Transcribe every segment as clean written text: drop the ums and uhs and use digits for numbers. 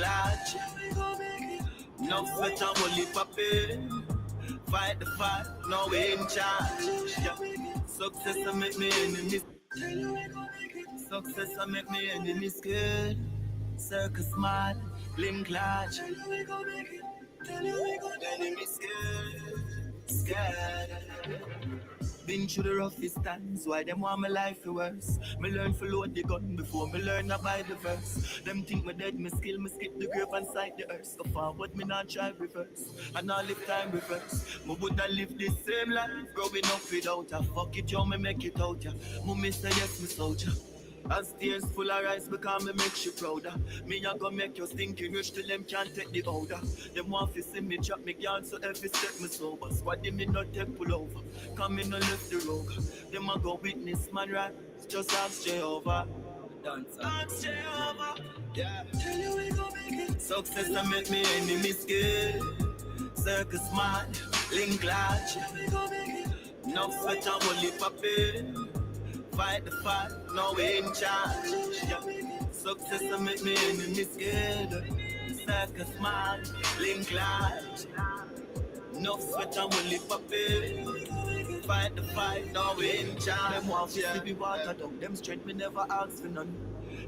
large. No sweat and only pain. Fight the fight, now we in charge. Yeah. Success will make me enemies. Success will make me enemies scared. Circus smart, link large. Enemies scared. Been through the roughest times, why them want my life for worse? Me learn to load the gun before me learn to buy the verse. Them think me dead, me skill, me skip the grave and sight the earth. Go forward, me not try reverse, and I live time reverse. Me woulda live this same life, growing up without ya. Fuck it, yo, me make it out ya. Mummy say yes, me soldier. As tears full of rice because me make you prouder. Me a go make you stinking rich till them can't take the order. Them want to see me drop me girl so every step me sober. Squad me not take pull over. Come in no left the road. Them a go witness man right. Just ask Jehovah. Ask Jehovah. Yeah. Tell you we go make it. Success to make me enemy scared. Circus man, link large. No sweat and only pain. Fight the fight, now we in charge. Yeah. Success to make me enemy scared. Circus man, link large. No sweat and only pain. Fight the fight, now we in charge. Them want to see me water down. Them strength me never ask for none.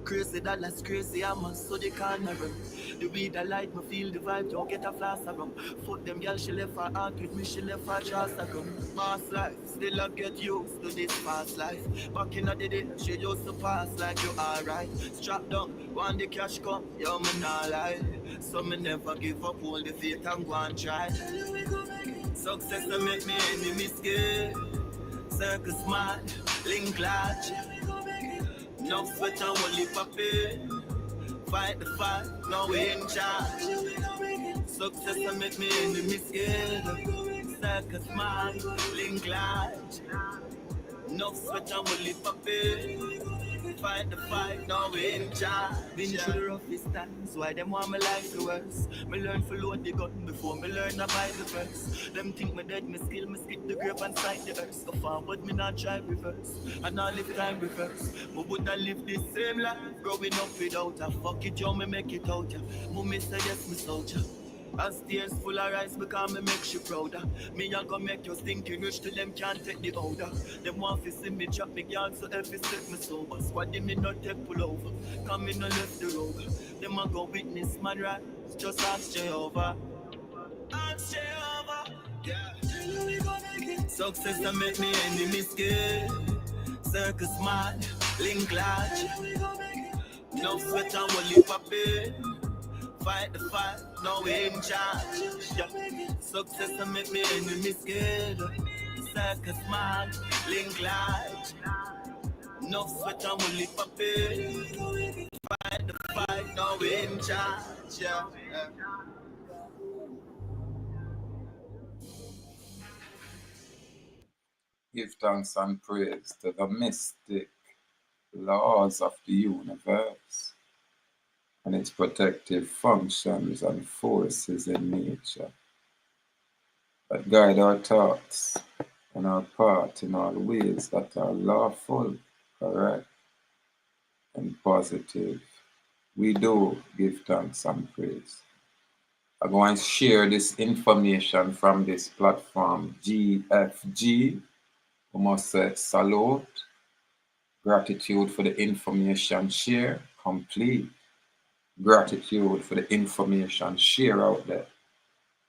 Crazy that last crazy I'm on so they can't run. The weed I light me feel the vibe, don't get a flash around. Fuck them girl, she left her heart with me, she left her trust around. Past life, still I get used to this past life. Back in the day, she used to pass like you alright. Strap down, when the cash come, yo me not lie. So me never give up, hold the faith and go and try. Success to make me enemy scared. Circus man, link large. No sweat and only pain. Fight the fight, now we in charge. Success to make me enemy scared. Circus man, link large. No sweat and only pain. Fight the fight, now we in charge. Been through the roughest times, why them want my life to worse? Me learn to load the gun before me learn to buy the verse. Them think me dead, me skill, me skip the grave and sight the earth. Go forward, me not try reverse, and I live time reverse. Me woulda live this same life, growing up without a fuck it, yo, me make it out ya. Mummy say yes, me soldier. As tears full of rice because me make you prouder. Me a go make you stinking rich till them can't take the order. Them want to see me drop me girl so every step me sober. Squad me not take pull over. Come in no left the road. Them a go witness man right. Just ask Jehovah. Ask Jehovah. Yeah. Success to make me enemy scared. Circus man, link large. No sweat and only pain. Fight the fight, now we in charge. Yeah. Success to make me enemy scared. Circus man, link large. No sweat and only pain. Fight the fight, now we in charge. Yeah. Give thanks and praise to the mystic laws of the universe and its protective functions and forces in nature that guide our thoughts and our path in all ways that are lawful, correct, and positive. We do give thanks and praise. I'm going to share this information from this platform, GFG. We must say salute, gratitude for the information share, complete. Gratitude for the information share out there.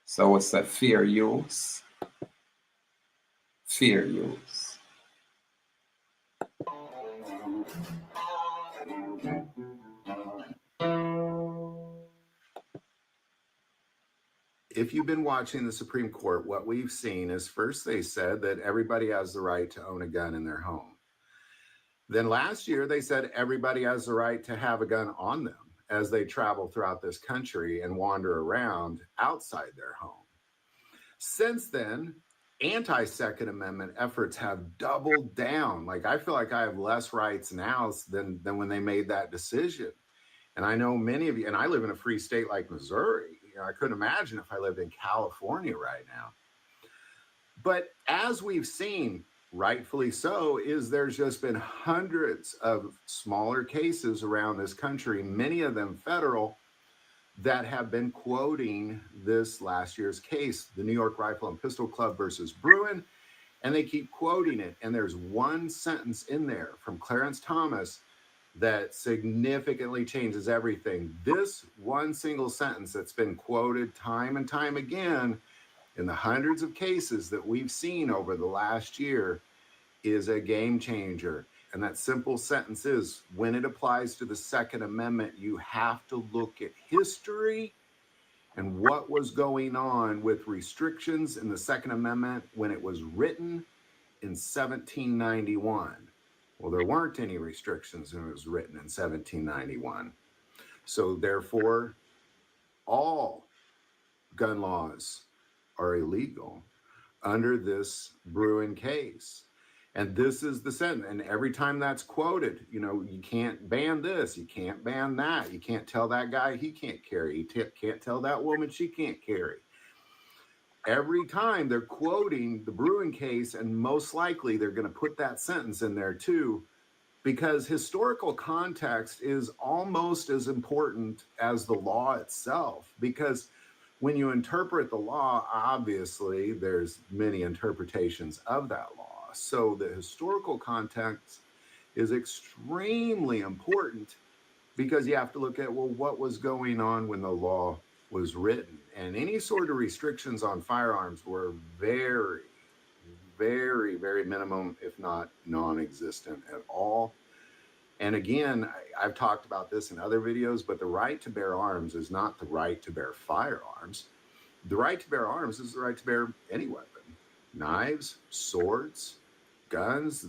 So we say fair use, fair use. If you've been watching the Supreme Court, what we've seen is first they said that everybody has the right to own a gun in their home. Then last year they said everybody has the right to have a gun on them as they travel throughout this country and wander around outside their home. Since then, anti-Second Amendment efforts have doubled down. Like, I feel like I have less rights now than when they made that decision. And I know many of you, and I live in a free state like Missouri. You know, I couldn't imagine if I lived in California right now. But as we've seen, rightfully so, is there's just been hundreds of smaller cases around this country, many of them federal, that have been quoting this last year's case, the New York Rifle and Pistol Club versus BRUEN, and they keep quoting it. And there's one sentence in there from Clarence Thomas that significantly changes everything. This one single sentence that's been quoted time and time again in the hundreds of cases that we've seen over the last year is a game changer. And that simple sentence is, when it applies to the Second Amendment, you have to look at history and what was going on with restrictions in the Second Amendment when it was written in 1791. Well, there weren't any restrictions when it was written in 1791. So therefore, all gun laws are illegal under this BRUEN case. And this is the sentence. And every time that's quoted, you know, you can't ban this, you can't ban that, you can't tell that guy he can't carry, you can't tell that woman she can't carry. Every time they're quoting the BRUEN case, and most likely they're going to put that sentence in there too, because historical context is almost as important as the law itself. Because when you interpret the law, obviously there's many interpretations of that law. So the historical context is extremely important, because you have to look at, well, what was going on when the law was written? And any sort of restrictions on firearms were very, very, very minimum, if not non-existent at all. And again, I've talked about this in other videos, but the right to bear arms is not the right to bear firearms. The right to bear arms is the right to bear any weapon. Knives, swords, guns.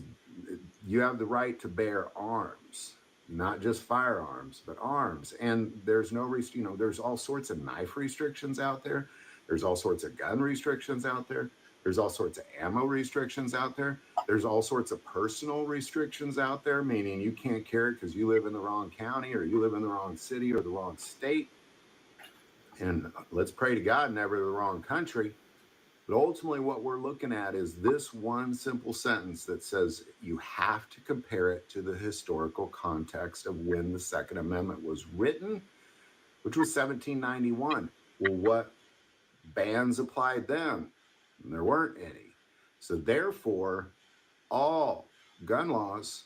You have the right to bear arms, not just firearms, but arms. And there's no, you know, there's all sorts of knife restrictions out there. There's all sorts of gun restrictions out there. There's all sorts of ammo restrictions out there. There's all sorts of personal restrictions out there, meaning you can't carry it because you live in the wrong county or you live in the wrong city or the wrong state. And let's pray to God, never the wrong country. But ultimately what we're looking at is this one simple sentence that says you have to compare it to the historical context of when the Second Amendment was written, which was 1791. Well, what bans applied then? And there weren't any. So therefore, all gun laws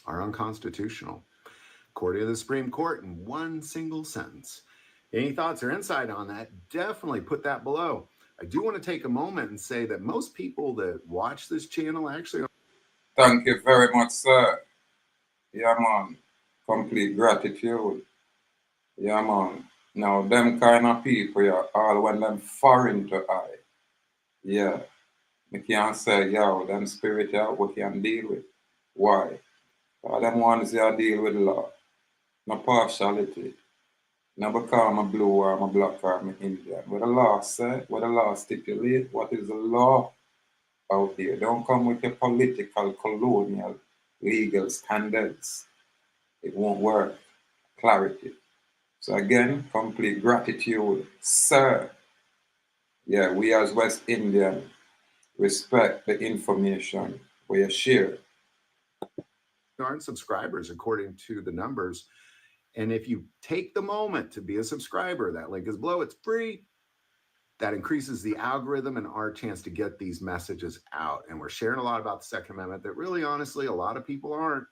are unconstitutional, according to the Supreme Court, in one single sentence. Any thoughts or insight on that? Definitely put that below. I do want to take a moment and say that most people that watch this channel actually... Thank you very much, sir. Yeah, man. Complete gratitude. Yeah, man. Now, them kind of people, yeah, all when them foreign to I. Yeah. We can't say, yo, them spirit, yeah, we can deal with. Why? All them ones, yeah, deal with law. No partiality. No because I'm a blue or I'm a black or I'm an Indian. What the law say, what the law stipulate, what is the law out there? Don't come with your political, colonial, legal standards. It won't work. Clarity. So again, complete gratitude, sir. Yeah, we as West Indian respect the information we share. aren't subscribers according to the numbers. And if you take the moment to be a subscriber, that link is below, it's free. That increases the algorithm and our chance to get these messages out. And we're sharing a lot about the Second Amendment that really, honestly, a lot of people aren't.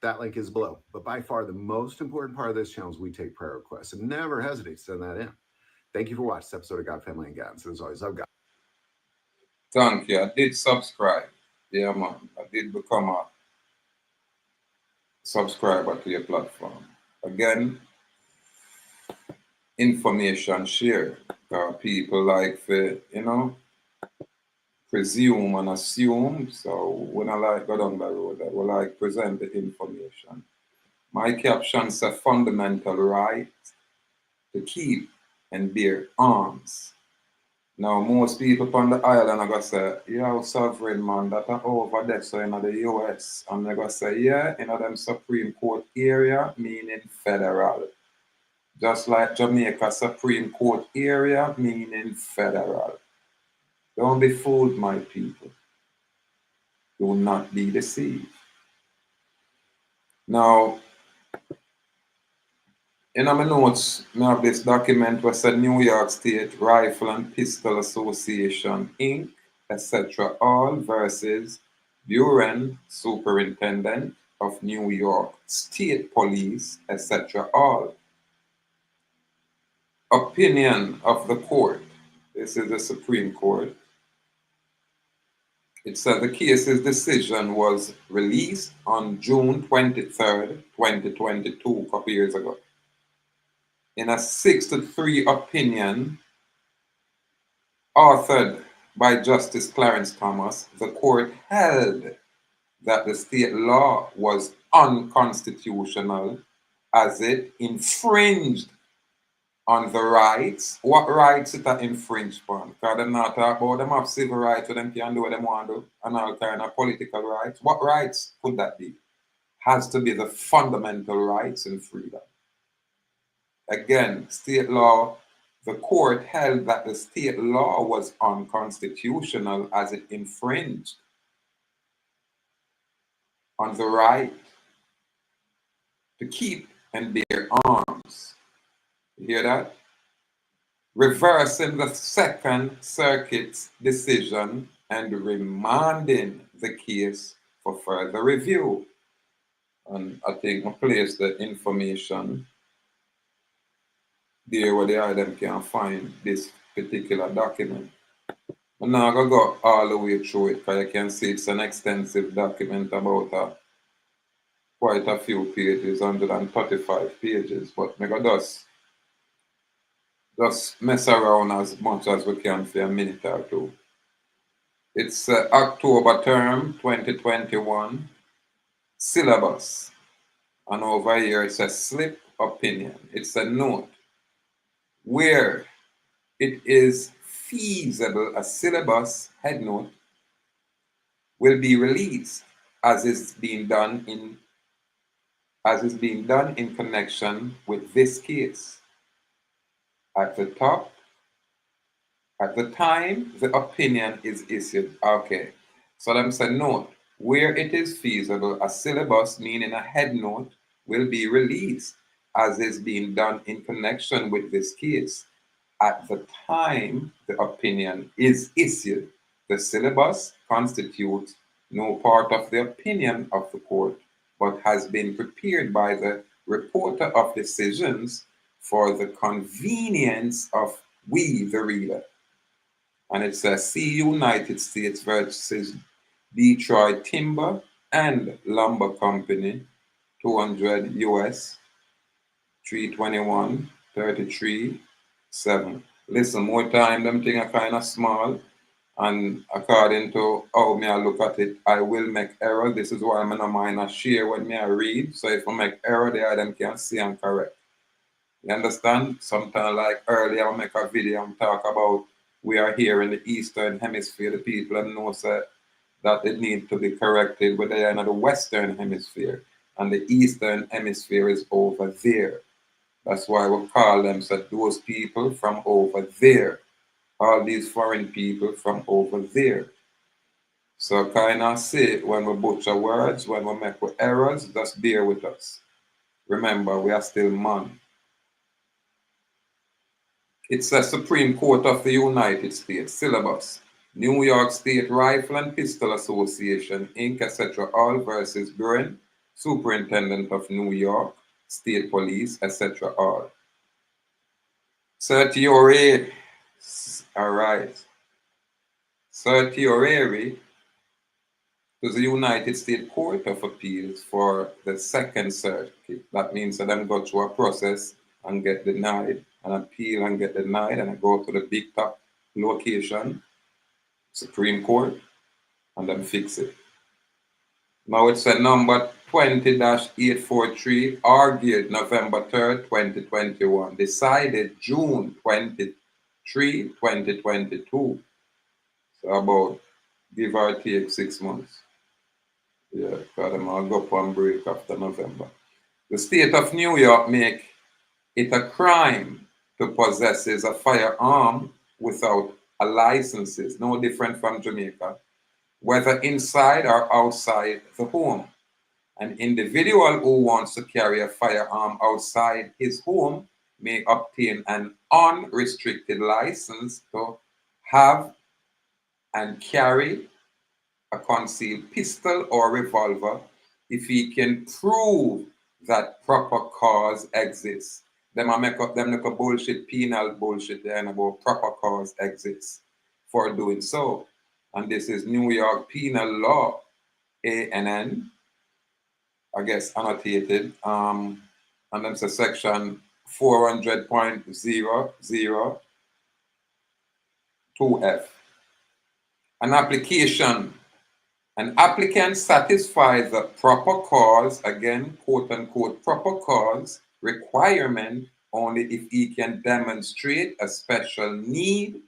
That link is below. But by far, the most important part of this channel is we take prayer requests, and never hesitate to send that in. Thank you for watching this episode of God, Family, and Guns. As always, love God. Thank you. I did subscribe. Yeah, man. I did become a subscriber to your platform. Again, information share. People like to, you know, presume and assume. So when I like go down the road, I will like present the information. My caption says fundamental right to keep and bear arms. Now most people on the island are gonna say, yeah, sovereign man, that are over there, so in the US. And they're gonna say, yeah, in them Supreme Court area, meaning federal. Just like Jamaica Supreme Court area, meaning federal. Don't be fooled, my people. Do not be deceived. Now, In my notes, I have this document was the New York State Rifle and Pistol Association, Inc., etc., all versus BRUEN, Superintendent of New York State Police, etc., all. Opinion of the court. This is the Supreme Court. It said the case's decision was released on June 23rd, 2022, a couple years ago. In a 6-3 opinion authored by Justice Clarence Thomas, the court held that the state law was unconstitutional as it infringed on the rights. What rights it are infringed on? Because them not talk about them have civil rights, so them can do what they want to do, and all kind of political rights. What rights could that be? Has to be the fundamental rights and freedom. Again, state law, the court held that the state law was unconstitutional as it infringed on the right to keep and bear arms. You hear that? Reversing the Second Circuit's decision and remanding the case for further review. And I think I place the information there where the item can find this particular document. I'm not going to go all the way through it because you can see it's an extensive document about quite a few pages, 135 pages, but I'm going to just mess around as much as we can for a minute or two. It's October term 2021 syllabus, and over here it's a slip opinion. It's a note where it is feasible a syllabus head note will be released as is being done in connection with this case. At the top, at the time the opinion is issued. Okay, so them say note, where it is feasible, a syllabus, meaning a head note, will be released as is being done in connection with this case. At the time the opinion is issued, the syllabus constitutes no part of the opinion of the court, but has been prepared by the reporter of decisions for the convenience of we, the reader. And it says, see United States versus Detroit Timber and Lumber Company, 200 US, 321, 33, 7. Listen, more time, them things are kind of small. And according to how me I look at it, I will make error. This is why I'm not mind to share when me I read. So if I make error there, them can see and correct. You understand? Sometimes like earlier I make a video and talk about we are here in the Eastern Hemisphere. The people know that it needs to be corrected, but they are in the Western Hemisphere. And the Eastern Hemisphere is over there. That's why we call them those people from over there. All these foreign people from over there. So kind of say when we butcher words, when we make errors, just bear with us. Remember, we are still man. It's the Supreme Court of the United States, syllabus. New York State Rifle and Pistol Association, Inc., etc., all versus BRUEN, Superintendent of New York State Police, etc., all. Certiorari, all right. Certiorari to the United States Court of Appeals for the Second Circuit. That means that them go through a process and get denied, and appeal and get denied, and I go to the big top location, Supreme Court, and then fix it. Now it's a number 20-843, argued November 3rd, 2021, decided June 23, 2022. So about, give or take, 6 months. Yeah, because I'm going to go up on break after November. The state of New York make it a crime to possess a firearm without a license, no different from Jamaica, whether inside or outside the home. An individual who wants to carry a firearm outside his home may obtain an unrestricted license to have and carry a concealed pistol or revolver if he can prove that proper cause exists. Them make a bullshit, penal bullshit there and about proper cause exists for doing so. And this is New York Penal Law, ANN, I guess annotated, and that's a section 400.002F. An applicant satisfies the proper cause, again, quote unquote, proper cause requirement only if he can demonstrate a special need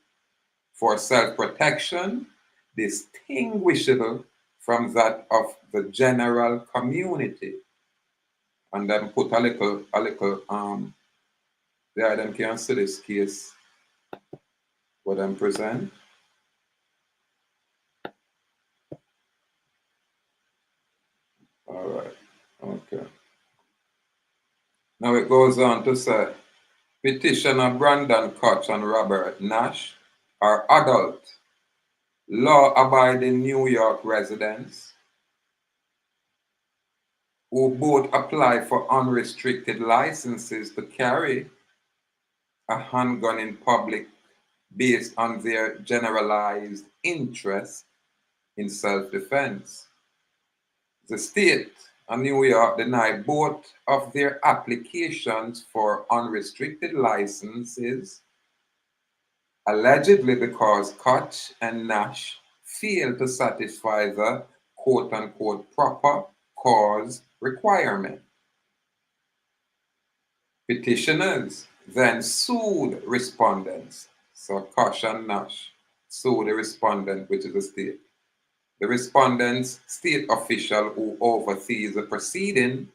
for self-protection distinguishable from that of the general community. And then put a little, there them can see this case, what I'm present. All right, okay. Now it goes on to say, petitioner Brandon Koch and Robert Nash are adult, law-abiding New York residents who both apply for unrestricted licenses to carry a handgun in public based on their generalized interest in self-defense. The state of New York denied both of their applications for unrestricted licenses, allegedly because Koch and Nash failed to satisfy the quote-unquote proper cause requirement. Petitioners then sued respondents. So Koch and Nash sued the respondent, which is the state. The respondent's state official who oversees the proceeding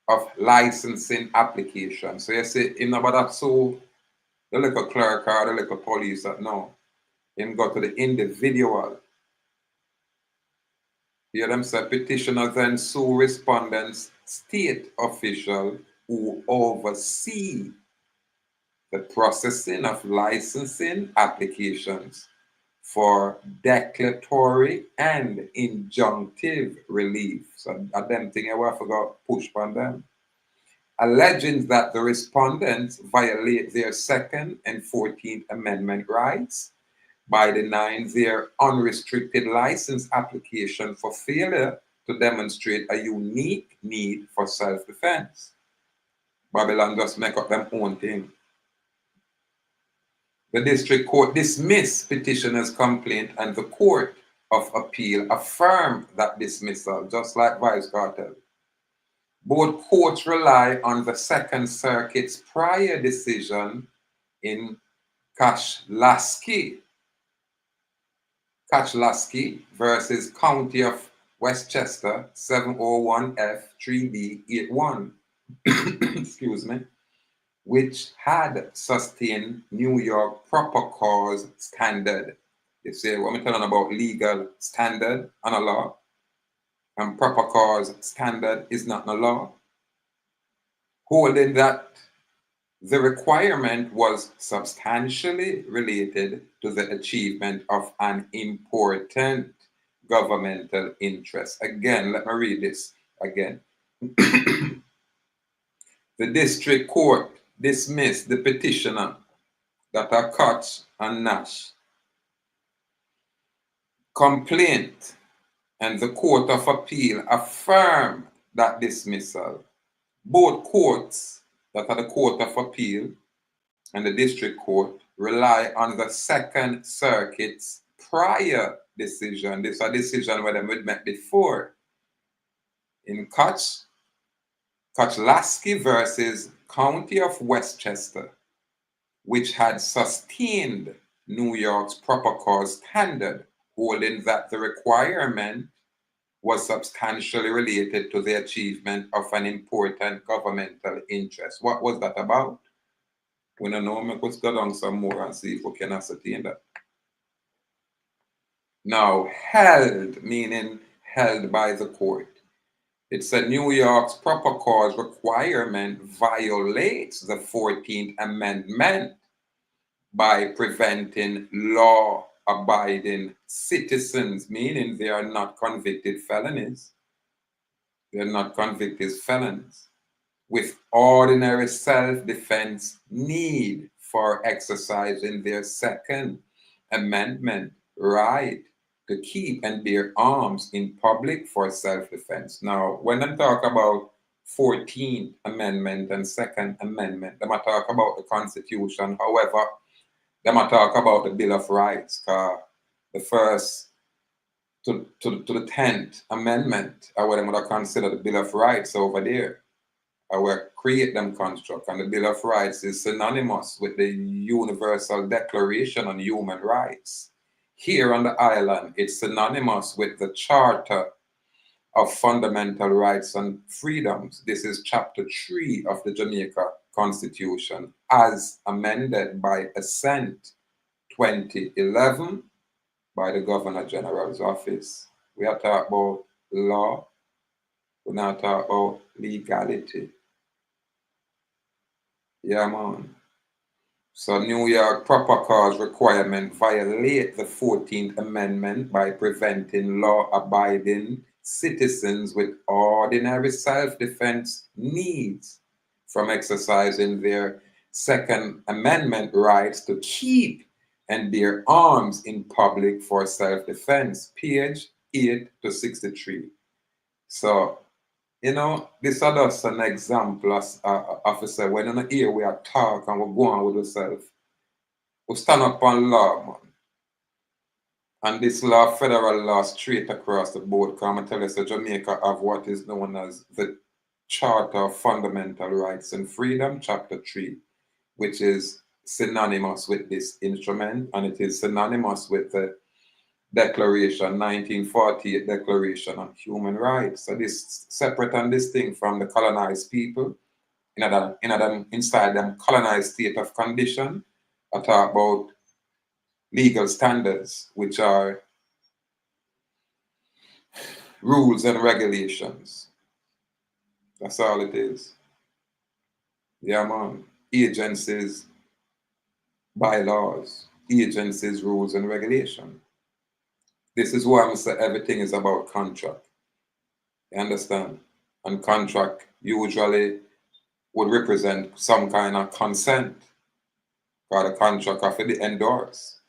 of licensing application. So you see, in about that sue the little clerk or the little police, no. Him go to the individual. Hear them say, petitioner then sue respondent's state official who oversee the processing of licensing applications for declaratory and injunctive relief. So I them thing I forgot push on them. Alleging that the respondents violate their Second and 14th Amendment rights by denying their unrestricted license application for failure to demonstrate a unique need for self-defense. Babylon just make up their own thing. The district court dismissed petitioner's complaint and the Court of Appeal affirmed that dismissal, just like Vice Cartel. Both courts rely on the Second Circuit's prior decision in Kachlaski versus County of Westchester 701F 3B81, excuse me, which had sustained New York proper cause standard. You see what I'm telling about legal standard and a law, and proper cause standard is not a law, holding that the requirement was substantially related to the achievement of an important governmental interest. Again, let me read this again. The district court dismissed the petitioner, that are Koch and Nash, complaint, and the Court of Appeal affirmed that dismissal. Both courts, that are the Court of Appeal and the District Court, rely on the Second Circuit's prior decision. This is a decision where they met before. In Kachlaski versus County of Westchester, which had sustained New York's proper cause standard, holding that the requirement was substantially related to the achievement of an important governmental interest. What was that about? We don't know. Let's go down some more and see if we can ascertain that. Now, held, meaning held by the court. It said New York's proper cause requirement violates the 14th Amendment by preventing law-abiding citizens, meaning they are not convicted felonies. They're not convicted felons with ordinary self-defense need for exercising their Second Amendment right to keep and bear arms in public for self-defense. Now, when I talk about 14th Amendment and Second Amendment, they might talk about the Constitution. However, they might talk about the Bill of Rights. The first to the 10th Amendment, or what I'm going to consider the Bill of Rights over there. I will create them construct, and the Bill of Rights is synonymous with the Universal Declaration on Human Rights. Here on the island, it's synonymous with the Charter of Fundamental Rights and Freedoms. This is Chapter 3 of the Jamaica Constitution, as amended by Assent 2011 by the Governor General's Office. We are talking about law, we're not talking about legality. Yeah, man. So New York proper cause requirement violate the 14th Amendment by preventing law-abiding citizens with ordinary self-defense needs from exercising their Second Amendment rights to keep and bear arms in public for self-defense, page 8 to 63. So, you know, this is just an example as officer. When in the ear we are talk and we go on with ourselves, we stand up on law, man. And this law, federal law, straight across the board, come and tell us that Jamaica have what is known as the Charter of Fundamental Rights and Freedom, Chapter 3, which is synonymous with this instrument, and it is synonymous with the Declaration, 1948 Declaration on Human Rights. So this separate and distinct from the colonized people, inside them colonized state of condition. I talk about legal standards, which are rules and regulations. That's all it is. Yeah, man. Agencies, bylaws, agencies, rules, and regulation. This is why I say everything is about contract. You understand? And contract usually would represent some kind of consent. Because the contract have to be endorsed.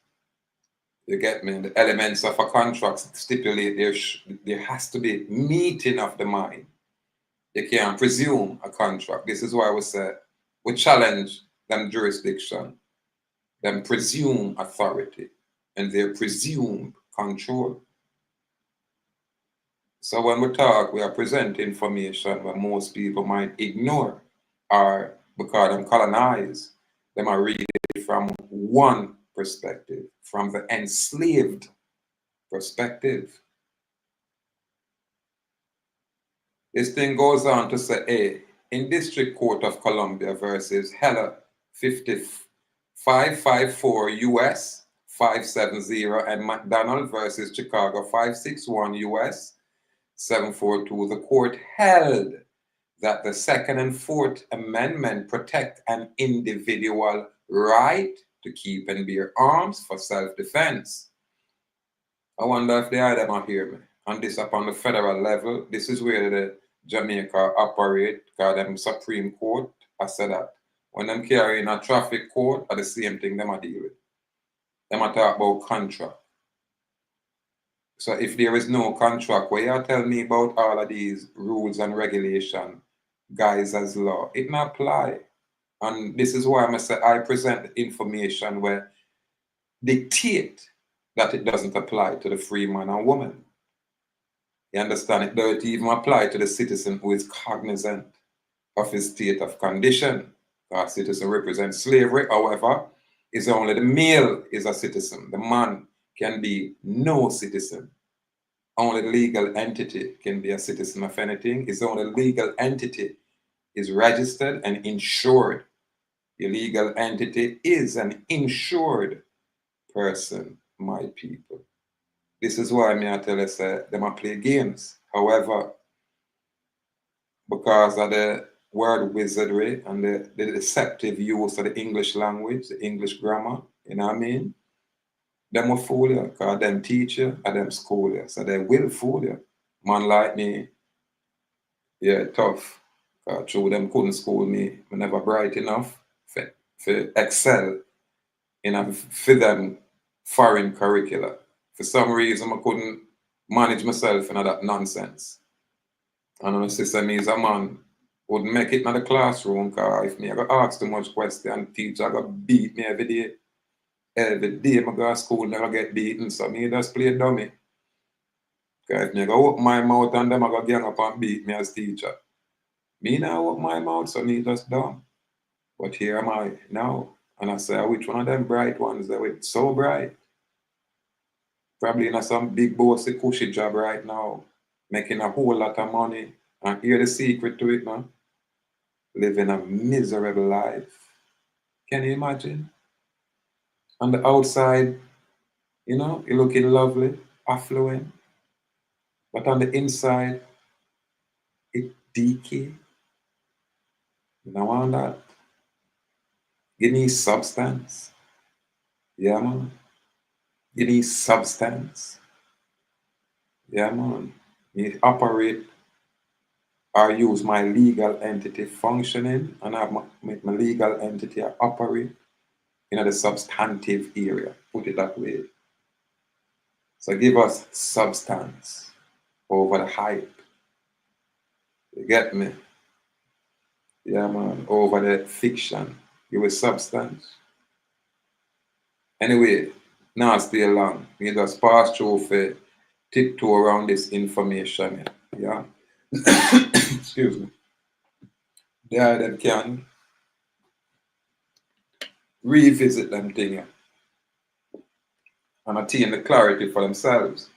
You get me? The elements of a contract stipulate there has to be meeting of the mind. You can't presume a contract. This is why we say we challenge them jurisdiction, them presume authority, and their presumed control. So when we talk, we are present information that most people might ignore, or because I'm colonized, they might read it from one perspective, from the enslaved perspective. This thing goes on to say, hey, in District Court of Columbia versus Heller 554 US 570 and McDonald versus Chicago 561 US 742, the court held that the Second and Fourth Amendment protect an individual right to keep and bear arms for self-defense. I wonder if the other might hear me. And this upon the federal level, this is where the Jamaica operate, because them Supreme Court, I said that. When them carrying a traffic court, are the same thing them a deal with. Them a talk about contract. So if there is no contract, what you tell me about all of these rules and regulation, guys as law, it not apply. And this is why I say I present information where dictate that it doesn't apply to the free man and woman. You understand? It doesn't even apply to the citizen who is cognizant of his state of condition. Our citizen represents slavery, however, is only the male is a citizen. The man can be no citizen. Only the legal entity can be a citizen of anything. It's only the legal entity is registered and insured. The legal entity is an insured person, my people. This is why I tell us they might play games. However, because of the word wizardry and the deceptive use of the English language, the English grammar, you know what I mean? Them will fool you, because them teach you and them school you. So they will fool you. Man like me, yeah, tough. Because through them couldn't school me. I'm never bright enough for excel in a for them foreign curricula. For some reason, I couldn't manage myself in that nonsense. And my sister, me as a man, would make it in the classroom, because if me I got asked too much question, teacher got beat me every day. Every day I go to school, never get beaten, so me just play dummy. Because if me go open my mouth and them I go gang up and beat me as teacher. Me now open my mouth, so me just dumb. But here am I now. And I say, which one of them bright ones that were so bright? Probably in some big bossy cushy job right now, making a whole lot of money. And hear the secret to it now. Living a miserable life. Can you imagine? On the outside, you know, you're looking lovely, affluent. But on the inside, it decay. You don't want that. You need substance. Yeah, man. You need substance. Yeah, man. You operate or use my legal entity functioning and have my legal entity operate in the substantive area. Put it that way. So give us substance over the hype. You get me? Yeah, man. Over the fiction. Give us substance. Anyway, now stay long. We just pass through for tiptoe around this information. Yeah. Excuse me. There them can revisit them thing and attain the clarity for themselves.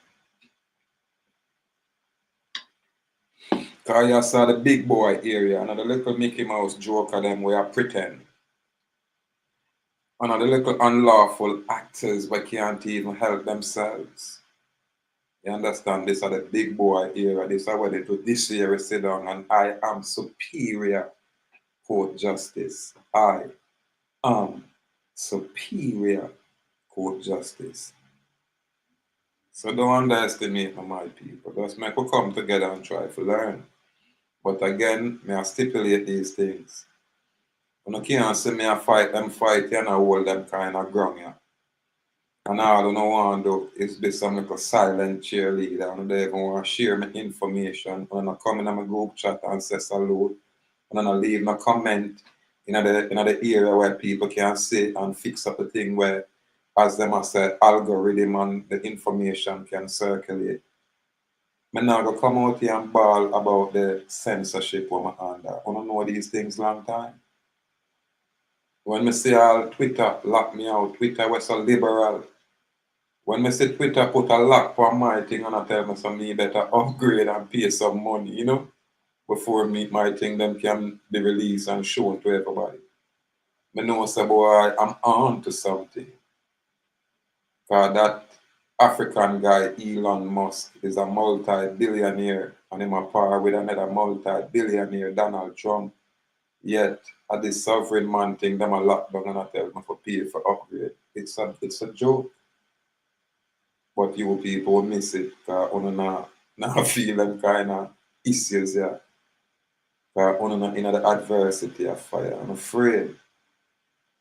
Cause you saw the big boy area and the little Mickey Mouse joke of them where I pretend. And the little unlawful actors that can't even help themselves. You understand? This are the big boy era. This are where they do this year sit down and I am superior court justice. I am superior court justice. So don't underestimate my people. Just make us come together and try to learn. But again, may I stipulate these things. You can't see me a fight them fight and I hold them kind of ground. Yeah. And all I don't want to do is be some little silent cheerleader. And they even want to share my information. And I come in my group chat and say salute. And I leave my comment in the area where people can see and fix up the thing where, as them I said, algorithm and the information can circulate. I'm not going to come out here and bawl about the censorship I'm under. I don't know these things long time. When I see all Twitter lock me out, Twitter was so liberal. When I see Twitter put a lock for my thing and I tell me some me better upgrade and pay some money, you know, before my thing them can be released and shown to everybody. I know say boy I'm on to something. Cause that African guy Elon Musk is a multi-billionaire and him a par with another multi-billionaire Donald Trump. Yet at the sovereign man thing them a lock down and I tell me for pay for upgrade. It's a joke. But you people miss it because you not feel them kind of issues yeah. Because you not in the adversity of fire. I'm afraid.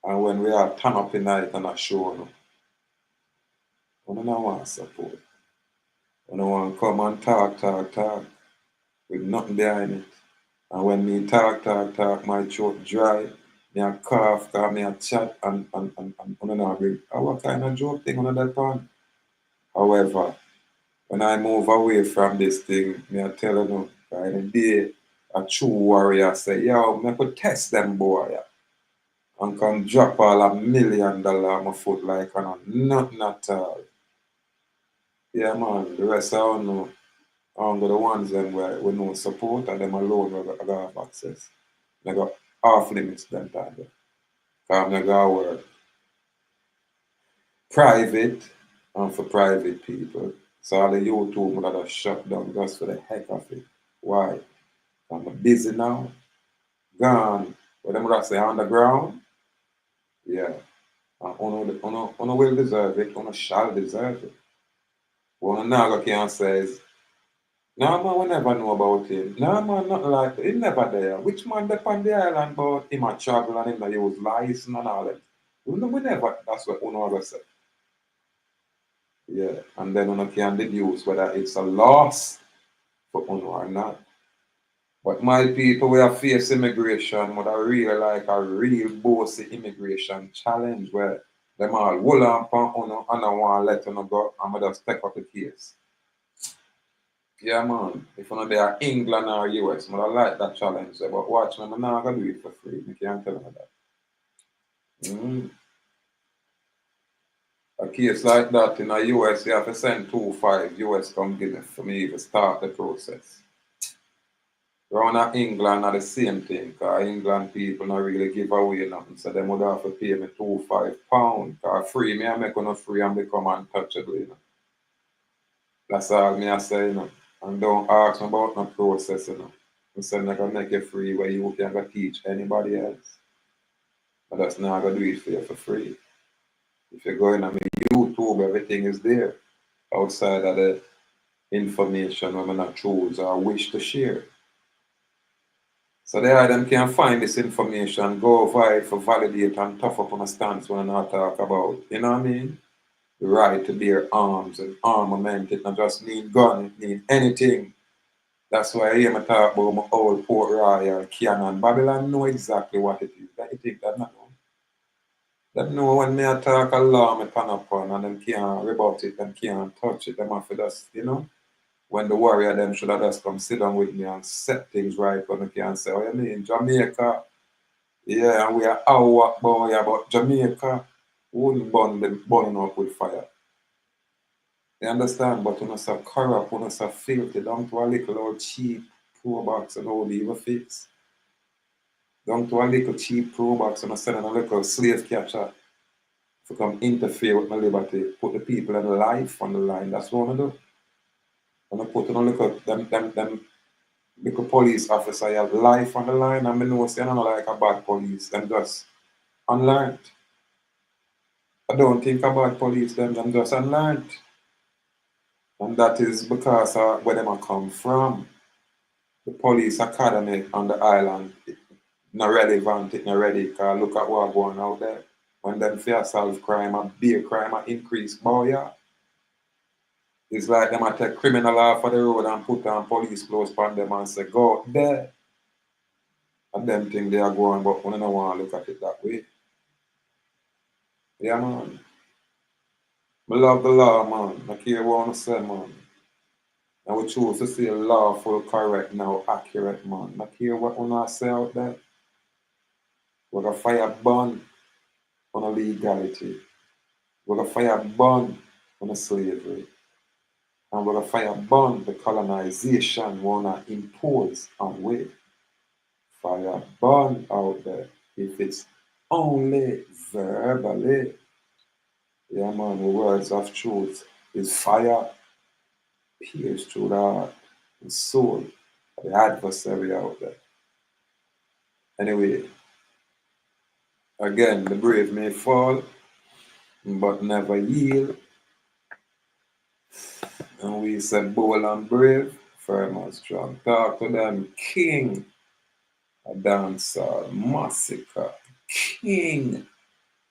And when we are turn up in night and a show, you don't want support. You don't want to come and talk with nothing behind it. And when me talk, my throat dry, me a cough, cause me a chat and you know agree. What kind of joke thing on that one? However, when I move away from this thing, me I tell you, by the day a true warrior say, yo, me could test them boy. Yeah. And come drop all $1 million on my foot like nothing at all. Yeah man, the rest I don't know. I'm the ones them where we no support and them alone we got have access. They got off limits them time. Because I got work private and for private people. So all the YouTube that are shut down just for the heck of it. Why? I'm busy now. Gone. What them gonna say underground? Yeah. And uno will deserve it, uno shall deserve it. What uno naga can say is, no man, we never know about him. No man, nothing like that. He never there. Which man up on the island about him a travel and him that use lies and all that. We never, that's what uno ever say. Yeah. And then uno can deduce whether it's a loss for uno or not. But my people, we have faced immigration, but a real bossy immigration challenge where them all hold on upon uno and I want to let uno go and I just take up the case. Yeah, man. If you're not there, England or US, I like that challenge. But watch me, I'm not going to do it for free. You can't tell me that. A case like that in the US, you have to send 2-5 US come give it for me to start the process. Around England are the same thing, because England people not really give away nothing, so they would have to pay me £2-5. Because free me, I make no free and become untouchable, you know. That's all me I say, you know. And don't ask me about no process, you know. I say I'm gonna make it free where you can go teach anybody else. But that's not gonna do it for you for free. If you go in on YouTube, everything is there. Outside of the information I'm not choose or wish to share. So there them can find this information, go over it for validate and tough up on a stance when I talk about, you know what I mean? The right to bear arms and armament. It not just mean gun, it mean anything. That's why I hear me talk about my old Port Royal, Cannon. Babylon know exactly what it is. That you think that not know. Them know when me I talk a law me pan upon and them can't rebut it, them can't touch it, them have to just, you know. When the warrior them should have just come sit down with me and set things right when they can say, oh you mean Jamaica? Yeah, and we are out boy about Jamaica wouldn't burn them burning up with fire. You understand? But when I say corrupt, when I say filthy, down to a little old cheap pro box and all evil fix. Down to a little cheap pro box and I send a little slave catcher to come interfere with my liberty, put the people and life on the line. That's what I do. And I put on a little them little police officer have life on the line and I know say I'm not like a bad police, them just unlearned. I don't think about police, them just unlearned. And that is because of where them come from. The police academy on the island, it not relevant, it not ready, because look at what's going out there. When them fear solve crime and beer crime and increase, boy, yeah. It's like them a take criminal off of the road and put on police clothes on them and say, go out there. And them think they are going, but we don't want to look at it that way. Yeah, man. I love the law, man. I care what I say, man. And we choose to say lawful, correct, now accurate, man. I care what I say out there. We're going to fire burn on a legality. We're going to fire burn on a slavery. And we're going to fire burn the colonization we want to impose on we. Fire burn out there. If it's only verbally. Yeah, man, the words of truth is fire pierce through the heart and soul of the adversary out there. Anyway, again, the brave may fall, but never yield. And we said bold and brave, firm and strong. Talk to them, king, a dancer, massacre, king,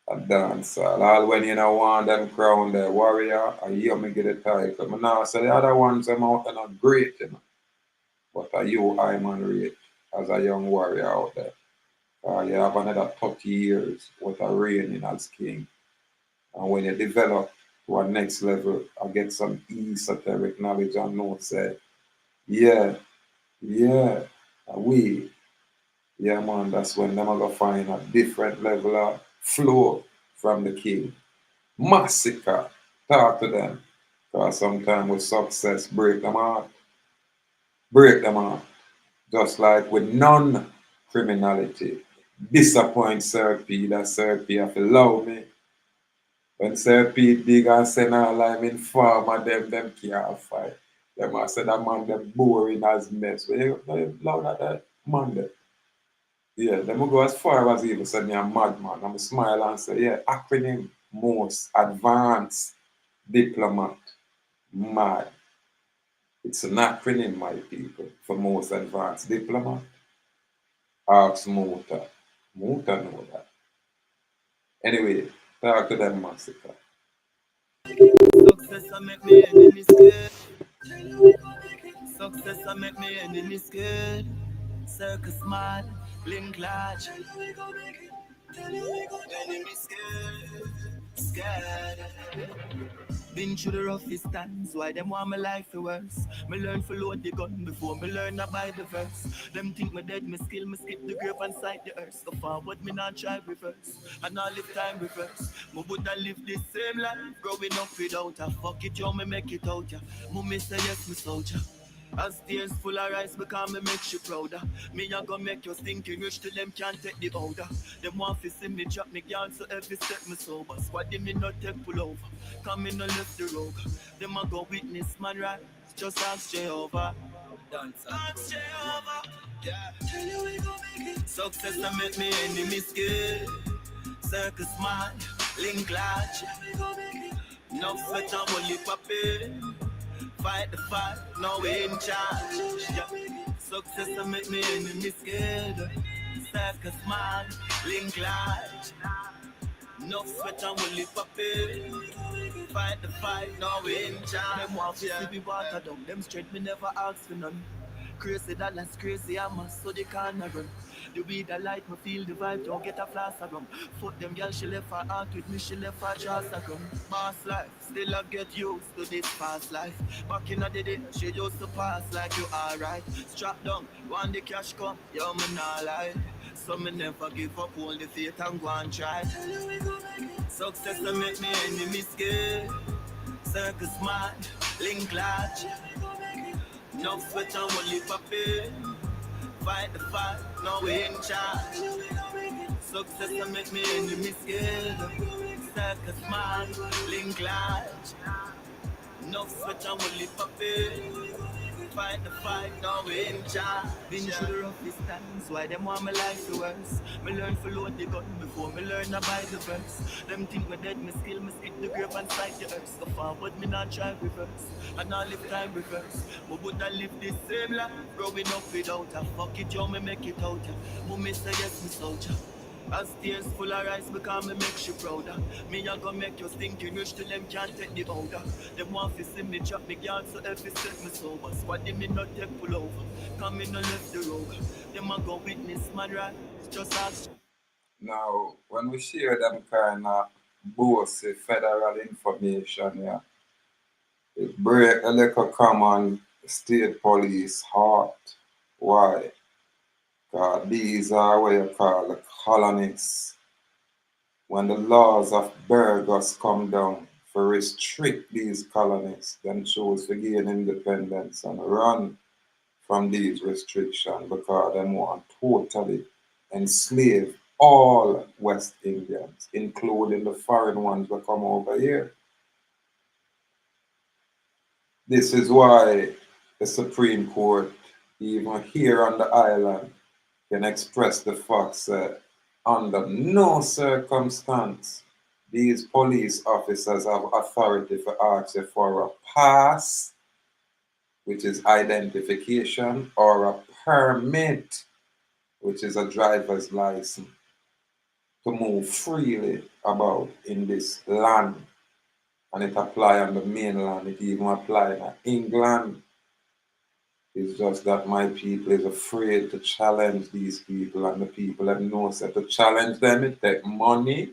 a dancer. All when you know want them crown the warrior, I hear me get the title. But now say the other ones them out and not great, you know. But are you I man rate as a young warrior out there? You have another 30 years with a reigning as king. And when you develop to a next level, I get some esoteric knowledge and know say, yeah, yeah, yeah man, that's when them are gonna find a different level of flow from the king. Massacre, talk to them. Because sometimes with success, break them out. Break them out. Just like with non-criminality. Disappoint Sir P, that Sir P have to love me. When Sir P dig and send our life in farm and them can't fight. Them I said that man them boring as mess. But you loud at that man there. Yeah, them will go as far as even say me a madman. I'm smile and say, yeah, acronym most advanced diplomat. Mad. It's an acronym, my people, for most advanced diplomat. Ask Muta. Muta know that. Anyway, talk to them massacre. Success I make me enemies scared. Success I make me enemies scared. Circus man, link large. Enemies scared. Scared. Been through the roughest times, why them want my life for worse? Me learn to load the gun before me learn to buy the verse. Them think me dead, me skill, me skip the grave and sight the earth. Go forward, me not try reverse, and I live time reverse. Me woulda live this same life, growing up without a fuck it, yo, me make it out, ya. Mummy say yes, me soldier. As tears full of rice because me make you prouder. Me a go make you stinking rich till them can't take the order. Them want to see me drop me gun so every step me sober. Squad me not take pull over. Come in no left the road. Them a go witness man right. Just ask Jehovah. Dance ask Jehovah. Yeah. Tell you we gon' make it. Success that make me enemies scared. Circus man, link large. No sweat and only pain. Fight the fight, no we in charge. Yeah. Success to make me enemy scared. Circus man, link large. No sweat and we live up it. Fight the fight, no we in charge. Them want to see me water down. Them straight me never ask for none. Crazy that less crazy I must so they can't run. The weed I like me feel the vibe, don't get a flash of rum. Fuck them girl, she left her heart with me, she left her jaws a gun. Boss life, still I get used to this fast life. Back in the day, she used to pass like you alright. Strap down, when the cash come, yo me not lie. So me never give up, hold the faith and go and try. Success to make me enemy scared. Circus man, link large. No sweat and we'll live up it. Fight the fight, no we in charge. Success to make me enemy scared. Circus man, link large. No sweat and we'll live up it. Fight the fight, no we in charge. Been through the roughest times, why them want my life to worse? Me learn to load the gun before me learn to buy the verse. Them think me dead, me skill, me skip the grave and sight the earth. Go forward, me not try reverse, and I live time reverse. Me woulda live this same life, growing up without a fuck it, yo, me make it out, yeah. Mummy say yes, me soldier. As tears full of rice because me make you prouder. Me a go make you stinking rich till them can't take the order. Them want to see me drop me guard so every step me sober. Squad me not take pull over. Come in no left the road. Them a go witness man right. Just ask. Now, when we share them kind of bossy federal information, yeah, it break a little common state police heart. Why? Because these are what you call the colonists. When the laws of Burgos come down for restrict these colonies, then chose to gain independence and run from these restrictions because they want totally enslave all West Indians, including the foreign ones that come over here. This is why the Supreme Court, even here on the island, can express the fact that under no circumstance these police officers have authority to ask you for a pass, which is identification, or a permit, which is a driver's license, to move freely about in this land. And it apply on the mainland, it even apply in England. It's just that my people is afraid to challenge these people, and the people that know that to challenge them, it take money,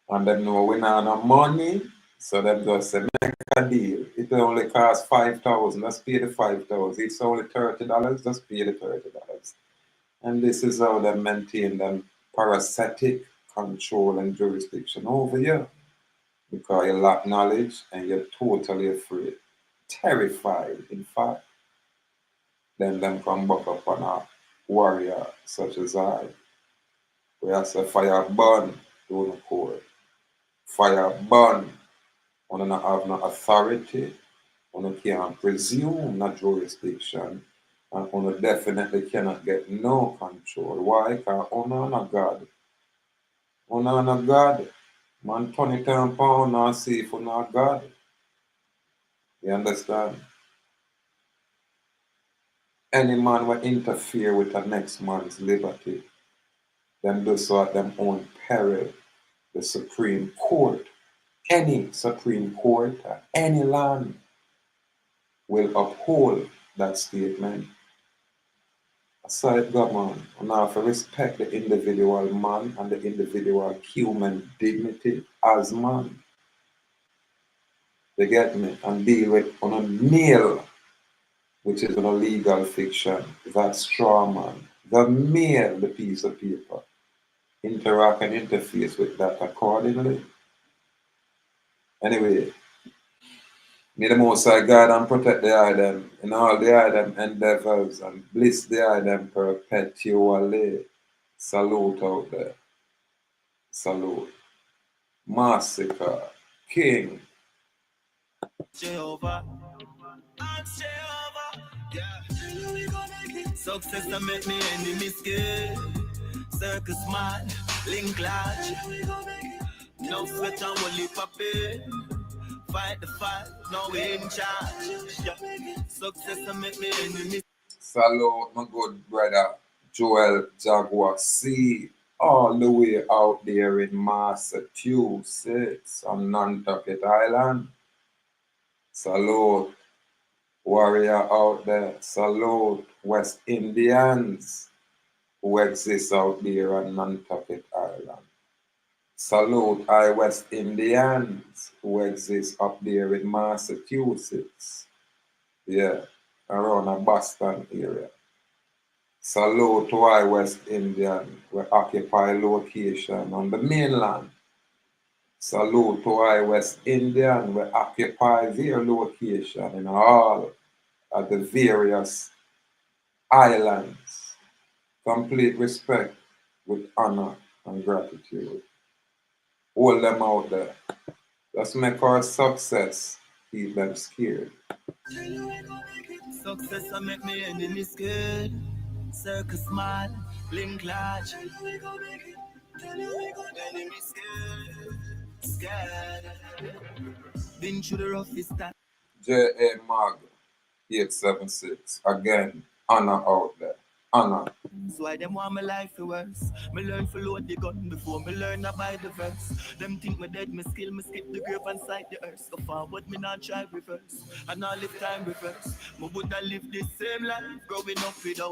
and them know we not no money, so them just say make a deal. It only costs 5,000, let's pay the 5,000. It's only $30, just pay the $30. And this is how they maintain them parasitic control and jurisdiction over you, because you lack knowledge and you're totally afraid, terrified, in fact. Then them come back up on a warrior such as I. We have to fire burn to the court. Fire burn. We don't have no authority. You can't presume no jurisdiction, and you definitely cannot get no control. Why? Because you not God. You not God. Man, 20 pound not see if you not God. You understand? Any man will interfere with the next man's liberty, them do so at them own peril. The Supreme Court, any Supreme Court, any land will uphold that statement. Aside government, and have to respect the individual man and the individual human dignity as man. You get me? And deal with on a nail, which is an illegal fiction, that straw man. The mail, the piece of paper. Interact and interface with that accordingly. Anyway, may the Most High God and protect the item in all the item endeavors and bliss the item perpetually. Salute out there. Salute. Massacre. King. Jehovah, ask Jehovah, yeah. Success that make me enemy scared. Circus man, link large. No sweat and only paper. Fight the fight, no we in charge. Yeah. Success that make me enemy. Salute my good brother Joel Jaguar C. All the way out there in Massachusetts on Nantucket Island. Salute warrior out there. Salute West Indians who exist out there on Nantucket Island. Salute I West Indians who exist up there in Massachusetts. Yeah, around the Boston area. Salute to I West Indian we occupy location on the mainland. Salute to I West Indian we occupy their location in all of the various islands. Complete respect with honor and gratitude. Hold them out there. Let's make our success keep them scared. Success that make me enemy scared. Circus man, link large. Enemy scared. Scared. Been through the roughest time. J.A. Mag 876. Again, honor out there. Honor. That's why them want my life for worse. Me learn to load the gun before me learn about the verse. Them think me dead, me skill, me skip the grave and sight the earth. Go forward, me not try reverse. And not live time reverse. Me woulda live this same life, growing up without